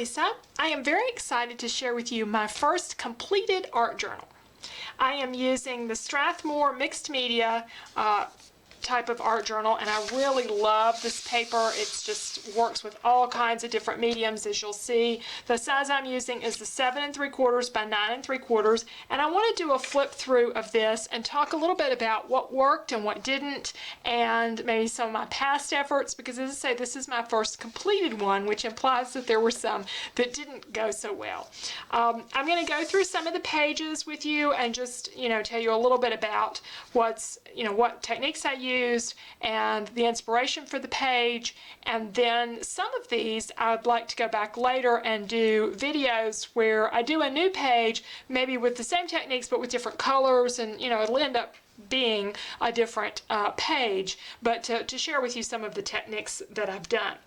Lisa. I am very excited to share with you my first completed art journal. I am using the Strathmore mixed media type of art journal, and I really love this paper. It just works with all kinds of different mediums, as you'll see. The size I'm using is the 7 3/4 by 9 3/4, and I want to do a flip through of this and talk a little bit about what worked and what didn't, and maybe some of my past efforts, because as I say, this is my first completed one, which implies that there were some that didn't go so well. I'm going to go through some of the pages with you and just tell you a little bit about what techniques I used and the inspiration for the page, and then some of these I'd like to go back later and do videos where I do a new page, maybe with the same techniques but with different colors, and it'll end up being a different page, but to share with you some of the techniques that I've done.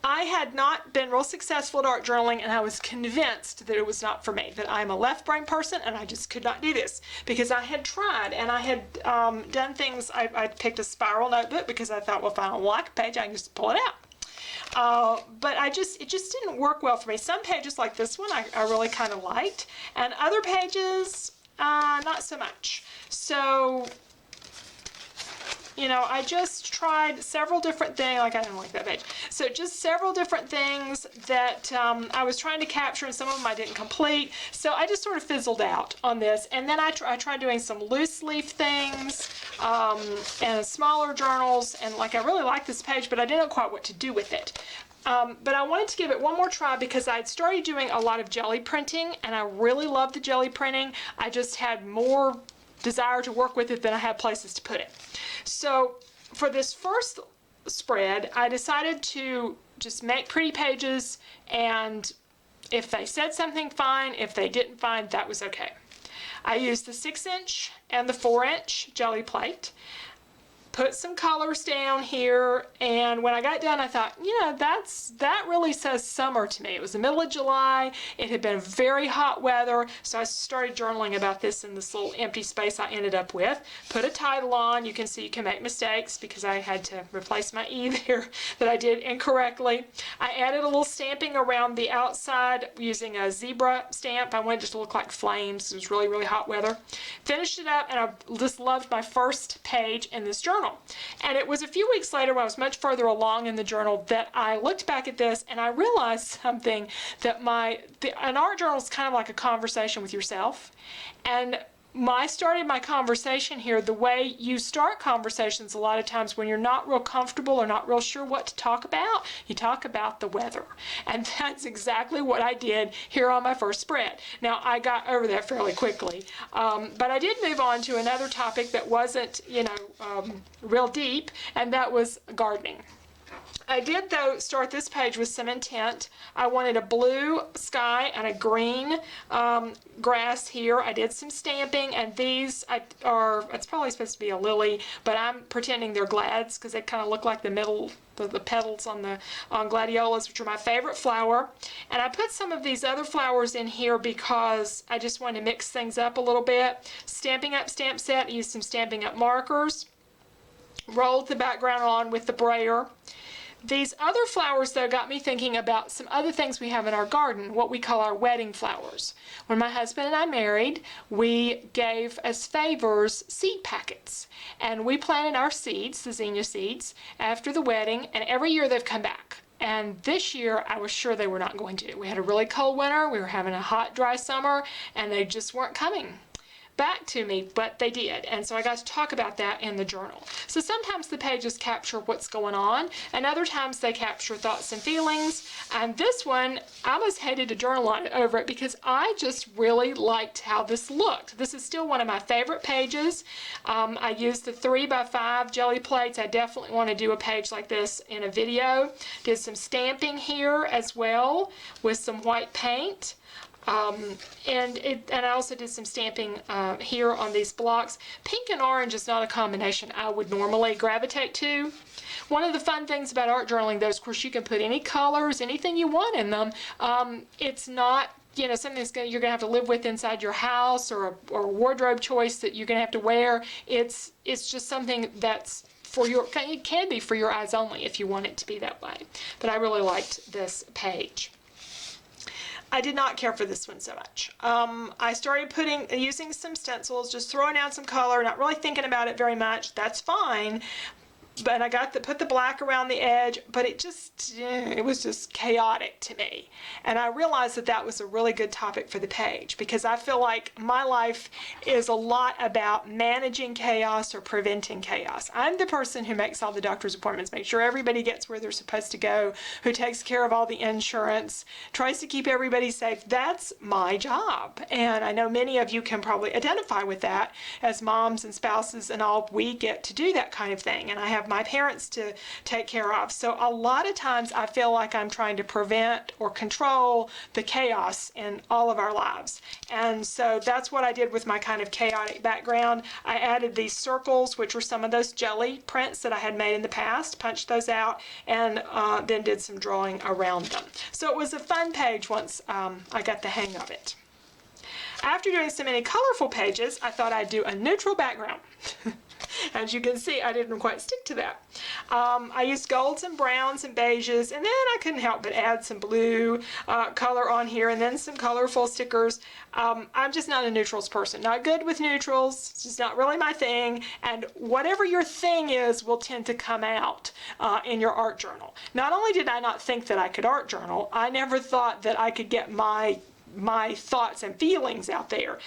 I had not been real successful at art journaling, and I was convinced that it was not for me, that I'm a left brain person and I just could not do this, because I had tried and I had done things. I picked a spiral notebook because I thought, well, if I don't like a page, I can just pull it out. But it just didn't work well for me. Some pages like this one I really kind of liked, and other pages not so much. So I just tried several different things. Like, I didn't like that page. So just several different things that I was trying to capture, and some of them I didn't complete. So I just sort of fizzled out on this. And then I tried doing some loose leaf things and smaller journals. And I really liked this page, but I didn't know quite what to do with it. But I wanted to give it one more try because I'd started doing a lot of jelly printing, and I really loved the jelly printing. I just had more desire to work with it than I had places to put it. So for this first spread, I decided to just make pretty pages, and if they said something, fine. If they didn't, fine. That was okay. I used the 6-inch and the 4-inch jelly plate. Put some colors down here, and when I got done, I thought, that really says summer to me. It was the middle of July. It had been very hot weather, so I started journaling about this in this little empty space I ended up with. Put a title on. You can see you can make mistakes because I had to replace my E there that I did incorrectly. I added a little stamping around the outside using a zebra stamp. I wanted it to look like flames. It was really, really hot weather. Finished it up, and I just loved my first page in this journal. And it was a few weeks later, when I was much further along in the journal, that I looked back at this and I realized something, that an art journal is kind of like a conversation with yourself. And I started my conversation here the way you start conversations a lot of times when you're not real comfortable or not real sure what to talk about. You talk about the weather. And that's exactly what I did here on my first spread. Now, I got over that fairly quickly, but I did move on to another topic that wasn't, real deep, and that was gardening. I did, though, start this page with some intent. I wanted a blue sky and a green grass here. I did some stamping, and these it's probably supposed to be a lily, but I'm pretending they're glads because they kind of look like the petals on gladiolas, which are my favorite flower. And I put some of these other flowers in here because I just wanted to mix things up a little bit. Stampin' Up stamp set, I used some Stampin' Up markers. Rolled the background on with the brayer. These other flowers, though, got me thinking about some other things we have in our garden, what we call our wedding flowers. When my husband and I married, we gave as favors seed packets. And we planted our seeds, the zinnia seeds, after the wedding, and every year they've come back. And this year, I was sure they were not going to. We had a really cold winter, we were having a hot, dry summer, and they just weren't coming back to me, but they did, and so I got to talk about that in the journal. So sometimes the pages capture what's going on, and other times they capture thoughts and feelings, and this one, I almost hated to journal on it over it because I just really liked how this looked. This is still one of my favorite pages. I used the 3x5 jelly plates. I definitely want to do a page like this in a video. Did some stamping here as well with some white paint. And I also did some stamping here on these blocks. Pink and orange is not a combination I would normally gravitate to. One of the fun things about art journaling, though, is, of course, you can put any colors, anything you want in them. It's not something you're going to have to live with inside your house, or a wardrobe choice that you're going to have to wear. It's just something that's for your, it can be for your eyes only if you want it to be that way. But I really liked this page. I did not care for this one so much. I started using some stencils, just throwing out some color, not really thinking about it very much. That's fine. But I put the black around the edge, but it was just chaotic to me. And I realized that that was a really good topic for the page, because I feel like my life is a lot about managing chaos or preventing chaos. I'm the person who makes all the doctor's appointments, makes sure everybody gets where they're supposed to go, who takes care of all the insurance, tries to keep everybody safe. That's my job. And I know many of you can probably identify with that. As moms and spouses and all, we get to do that kind of thing. And I have my parents to take care of. So a lot of times I feel like I'm trying to prevent or control the chaos in all of our lives. And so that's what I did with my kind of chaotic background. I added these circles, which were some of those jelly prints that I had made in the past, punched those out, and then did some drawing around them. So it was a fun page once I got the hang of it. After doing so many colorful pages, I thought I'd do a neutral background. As you can see, I didn't quite stick to that. I used golds and browns and beiges, and then I couldn't help but add some blue color on here, and then some colorful stickers. I'm just not a neutrals person. Not good with neutrals. It's just not really my thing. And whatever your thing is will tend to come out in your art journal. Not only did I not think that I could art journal, I never thought that I could get my thoughts and feelings out there.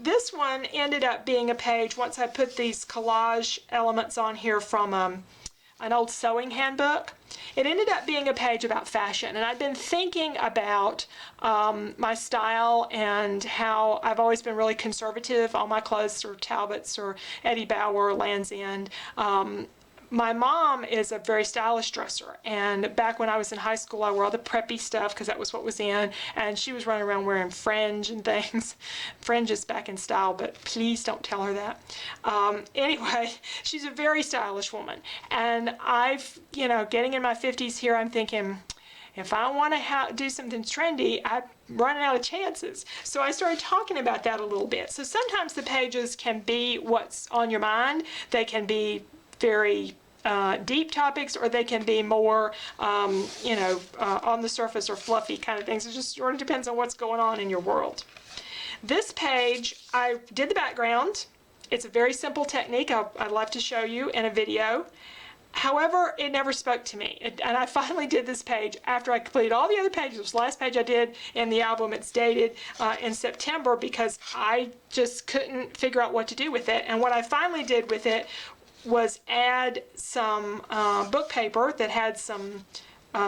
This one ended up being a page, once I put these collage elements on here from an old sewing handbook, it ended up being a page about fashion. And I've been thinking about my style and how I've always been really conservative. All my clothes are Talbots or Eddie Bauer or Land's End. My mom is a very stylish dresser, and back when I was in high school I wore all the preppy stuff because that was what was in, and she was running around wearing fringe and things. Fringe is back in style, but please don't tell her that. Anyway, she's a very stylish woman, and I've, getting in my 50s here, I'm thinking, if I want to do something trendy, I'm running out of chances. So I started talking about that a little bit. So sometimes the pages can be what's on your mind. They can be very deep topics, or they can be more, on the surface or fluffy kind of things. It just sort of depends on what's going on in your world. This page, I did the background. It's a very simple technique I'd love to show you in a video. However, it never spoke to me. And I finally did this page after I completed all the other pages. It was the last page I did in the album. It's dated in September because I just couldn't figure out what to do with it. And what I finally did with it was add some book paper that had some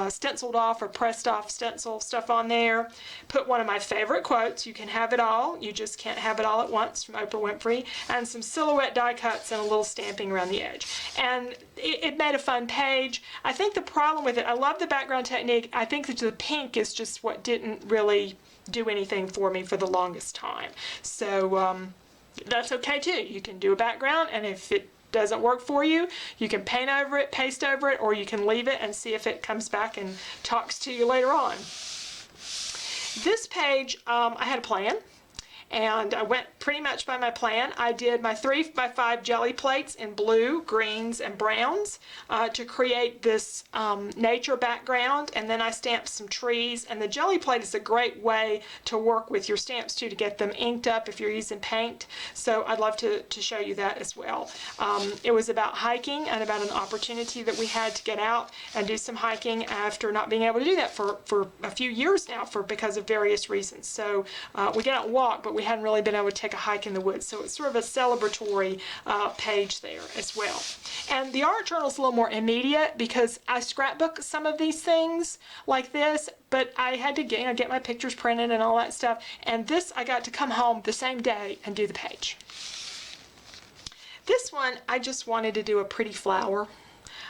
stenciled off or pressed off stencil stuff on there. Put one of my favorite quotes, "You can have it all, you just can't have it all at once," from Oprah Winfrey, and some Silhouette die cuts and a little stamping around the edge. And it made a fun page. I think the problem with it, I love the background technique. I think that the pink is just what didn't really do anything for me for the longest time. So that's okay too. You can do a background, and if it doesn't work for you, you can paint over it, paste over it, or you can leave it and see if it comes back and talks to you later on. This page, I had a plan, and I went pretty much by my plan. I did my 3x5 jelly plates in blue, greens, and browns to create this nature background, and then I stamped some trees. And the jelly plate is a great way to work with your stamps too, to get them inked up if you're using paint. So I'd love to show you that as well. It was about hiking and about an opportunity that we had to get out and do some hiking after not being able to do that for a few years now because of various reasons. So we get out and walk, but we hadn't really been able to take a hike in the woods. So it's sort of a celebratory page there as well. And the art journal is a little more immediate because I scrapbook some of these things like this, but I had to get my pictures printed and all that stuff. And this, I got to come home the same day and do the page. This one, I just wanted to do a pretty flower.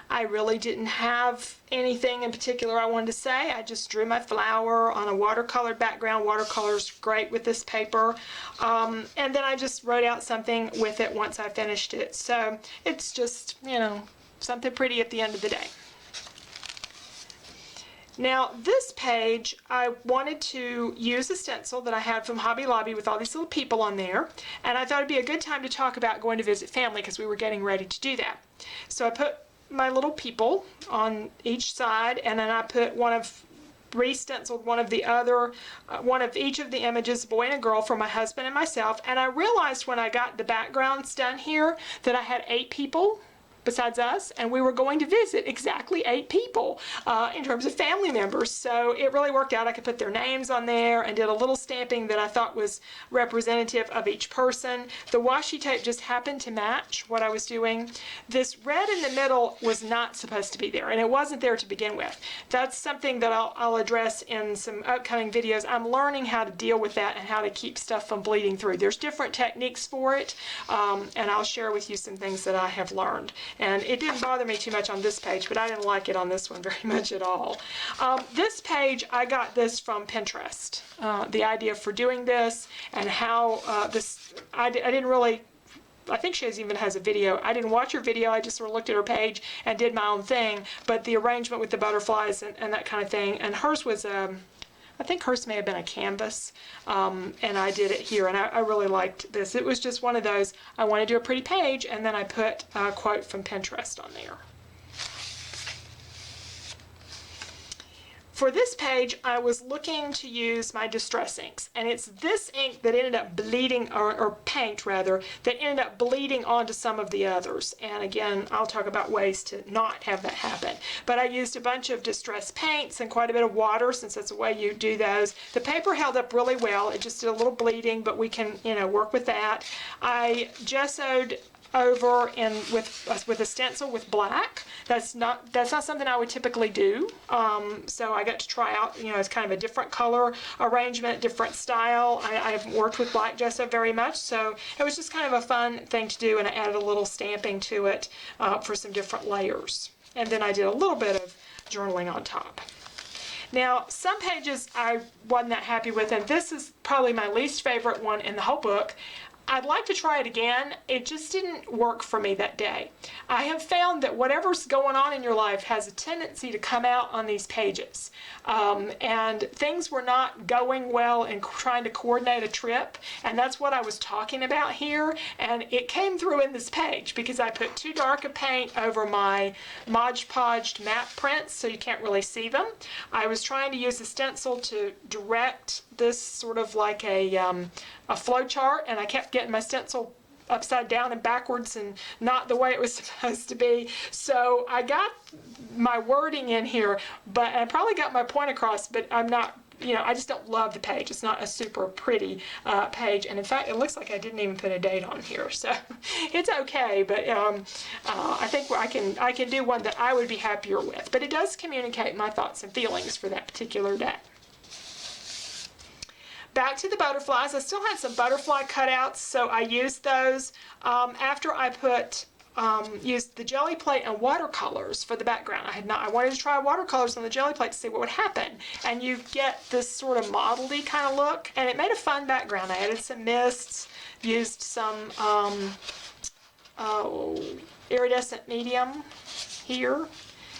I really didn't have anything in particular I wanted to say. I just drew my flower on a watercolor background. Watercolor's great with this paper. And then I just wrote out something with it once I finished it. So it's just, something pretty at the end of the day. Now this page, I wanted to use a stencil that I had from Hobby Lobby with all these little people on there, and I thought it'd be a good time to talk about going to visit family because we were getting ready to do that. So I put my little people on each side, and then I put re-stenciled one of the other, one of each of the images, boy and a girl, for my husband and myself. And I realized when I got the backgrounds done here that I had 8 people besides us, and we were going to visit exactly 8 people in terms of family members. So it really worked out. I could put their names on there and did a little stamping that I thought was representative of each person. The washi tape just happened to match what I was doing. This red in the middle was not supposed to be there, and it wasn't there to begin with. That's something that I'll address in some upcoming videos. I'm learning how to deal with that and how to keep stuff from bleeding through. There's different techniques for it, and I'll share with you some things that I have learned. And it didn't bother me too much on this page, but I didn't like it on this one very much at all. This page, I got this from Pinterest. The idea for doing this and how I didn't really, I think she even has a video. I didn't watch her video, I just sort of looked at her page and did my own thing, but the arrangement with the butterflies and that kind of thing, and hers was I think hers may have been a canvas, and I did it here, and I really liked this. It was just one of those, I want to do a pretty page, and then I put a quote from Pinterest on there. For this page, I was looking to use my Distress inks, and it's this ink that ended up bleeding, or paint rather, that ended up bleeding onto some of the others. And again, I'll talk about ways to not have that happen. But I used a bunch of Distress paints and quite a bit of water, since that's the way you do those. The paper held up really well. It just did a little bleeding, but we can, work with that. I gessoed over with a stencil with black. That's not something I would typically do. So I got to try out, it's kind of a different color arrangement, different style. I haven't worked with black gesso very much, so it was just kind of a fun thing to do, and I added a little stamping to it for some different layers. And then I did a little bit of journaling on top. Now, some pages I wasn't that happy with, and this is probably my least favorite one in the whole book. I'd like to try it again. It just didn't work for me that day. I have found that whatever's going on in your life has a tendency to come out on these pages. And things were not going well in trying to coordinate a trip, and that's what I was talking about here, and it came through in this page because I put too dark a paint over my Mod Podged map prints so you can't really see them. I was trying to use a stencil to direct this sort of like a flow chart, and I kept getting my stencil upside down and backwards and not the way it was supposed to be. So I got my wording in here, but I probably got my point across, but I'm not, I just don't love the page. It's not a super pretty page, and in fact it looks like I didn't even put a date on here, so it's okay, but I think I can do one that I would be happier with, but it does communicate my thoughts and feelings for that particular day. Back to the butterflies. I still had some butterfly cutouts, so I used those after I used the jelly plate and watercolors for the background. I wanted to try watercolors on the jelly plate to see what would happen, and you get this sort of modelly kind of look, and it made a fun background. I added some mists, used some iridescent medium here,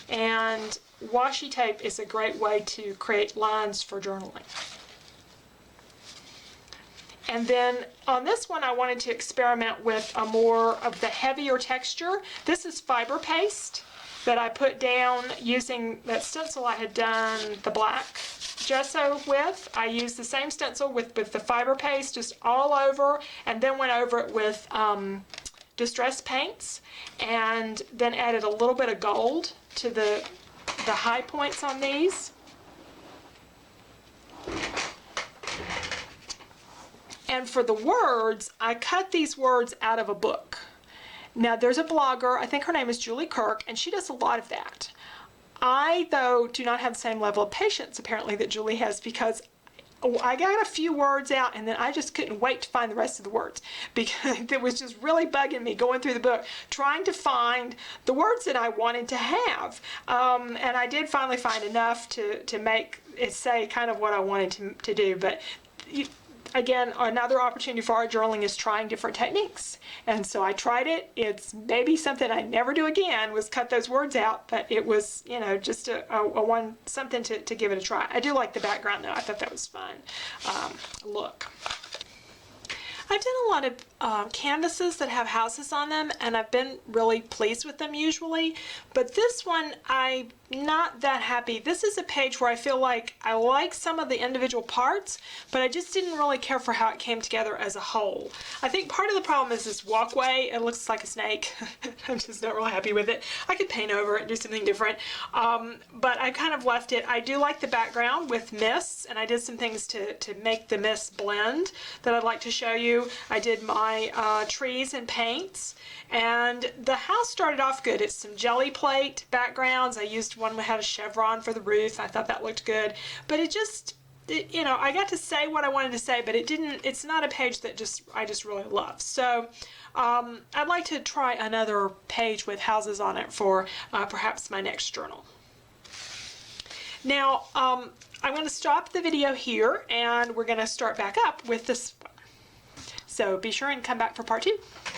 and washi tape is a great way to create lines for journaling. And then on this one, I wanted to experiment with a more of the heavier texture. This is fiber paste that I put down using that stencil I had done the black gesso with. I used the same stencil with the fiber paste just all over, and then went over it with Distress paints, and then added a little bit of gold to the high points on these. And for the words, I cut these words out of a book. Now there's a blogger, I think her name is Julie Kirk, and she does a lot of that. I, though, do not have the same level of patience apparently that Julie has, because I got a few words out and then I just couldn't wait to find the rest of the words, because it was just really bugging me going through the book trying to find the words that I wanted to have. And I did finally find enough to make it say kind of what I wanted to do, but again, another opportunity for art journaling is trying different techniques. And so I tried it. It's maybe something I never do again, was cut those words out, but it was, you know, just something to give it a try. I do like the background though. I thought that was fun. Look. I've done a lot of canvases that have houses on them, and I've been really pleased with them usually, but this one I'm not that happy. This is a page where I feel like I like some of the individual parts, but I just didn't really care for how it came together as a whole. I think part of the problem is this walkway. It looks like a snake. I'm just not really happy with it. I could paint over it and do something different, but I kind of left it. I do like the background with mists, and I did some things to make the mist blend that I'd like to show you. I did my trees and paints, and the house started off good. It's some jelly plate backgrounds. I used one that had a chevron for the roof. I thought that looked good, but you know, I got to say what I wanted to say, but it's not a page that I just really love. So I'd like to try another page with houses on it for perhaps my next journal. Now I'm going to stop the video here, and we're going to start back up with this one. So be sure and come back for part 2.